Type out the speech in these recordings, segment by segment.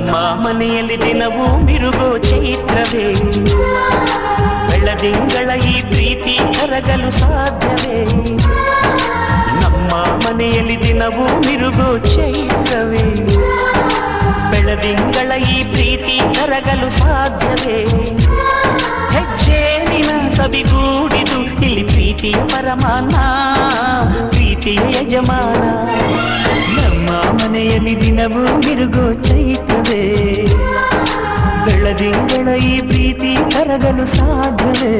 ನಮ್ಮ ಮನೆಯಲ್ಲಿ ದಿನವೂ ಮಿರುಗೋ ಚೈತ್ರವೇ, ಬೆಳದಿಂಗಳ ಈ ಪ್ರೀತಿ ಕರಗಲು ಸಾಧ್ಯವೇ? ನಮ್ಮ ಮನೆಯಲ್ಲಿ ದಿನವೂ ಮಿರುಗೋ ಚೈತ್ರವೇ, ಬೆಳದಿಂಗಳ ಈ ಪ್ರೀತಿ ಕರಗಲು ಸಾಧ್ಯವೇ? ಹೆಜ್ಜೇನಿನ ಸವಿಗೂಡಿದು ಇಲ್ಲಿ ಪ್ರೀತಿಯ ಪರಮಾನ, ಪ್ರೀತಿಯ ಯಜಮಾನ. ನಮ್ಮ ಮನೆಯಲ್ಲಿ ದಿನವೂ ಮಿರುಗೋ ಚೈತ್ರವೇ, ಬೆಳದಿಂಗಳ ಈ ಪ್ರೀತಿ ಕರಗಲು ಸಾಧ್ಯವೇ?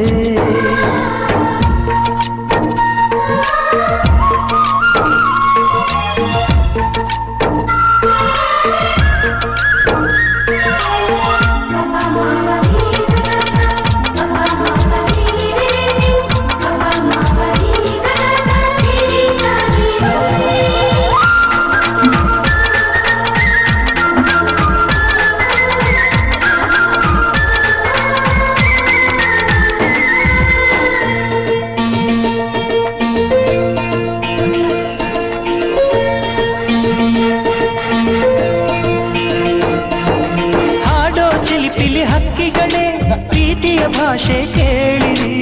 ಹಕ್ಕಿಗಳೇ ಪ್ರೀತಿಯ ಭಾಷೆ ಕೇಳಿರಿ,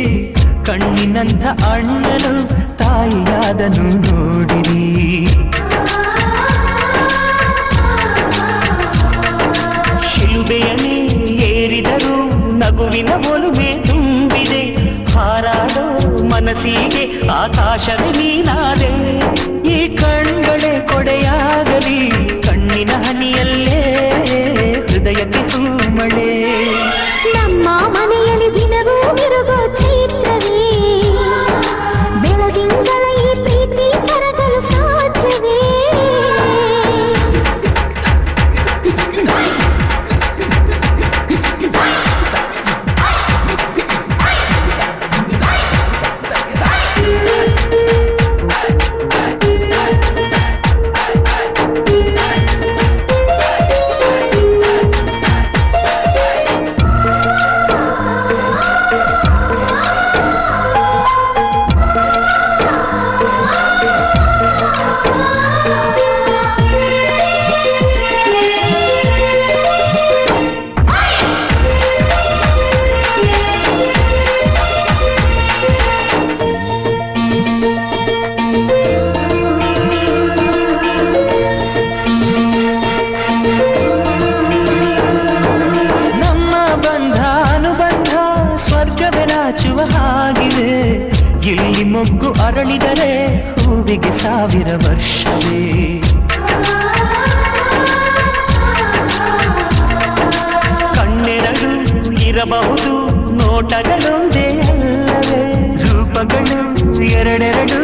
ಕಣ್ಣಿನಂಥ ಅಣ್ಣನು ತಾಯಿಯಾದನು ನೋಡಿರಿ. ಶಿಲುಬೆಯನೇ ಏರಿದರು ನಗುವಿನ ಒಲುಮೆ ತುಂಬಿದೆ, ಹಾರಾಡೋ ಮನಸ್ಸಿಗೆ ಆಕಾಶವೇ ನೀನಾದೆ. ಈ ಕಣ್ಗಳೇ ಕೊಡೆಯಾಗಲಿ, ಕಣ್ಣಿನ ಹನಿಯಲ್ಲೇ ಹೃದಯಕ್ಕೆ ತೂಮಳೆ. ನಮ್ಮ ಮನೆಯಲ್ಲಿ ದಿನವೂ ಮಿರುಗೋ ಚೈತ್ರವೇ, ಬೆಳದಿಂಗಳ ಈ ಪ್ರೀತಿ ಕರಗಲು ಸಾಧ್ಯವೇ? ಹಾಗಿದೆ ಇಲ್ಲಿ ಮೊಗ್ಗು ಅರಳಿದರೆ ಹೂವಿಗೆ 1000 ವರ್ಷವೇ. ಕಣ್ಣೆರಡು ಇರಬಹುದು ನೋಟಗಳೊಂದೇ ಅಲ್ಲವೇ, ರೂಪಗಳು ಎರಡೆರಡು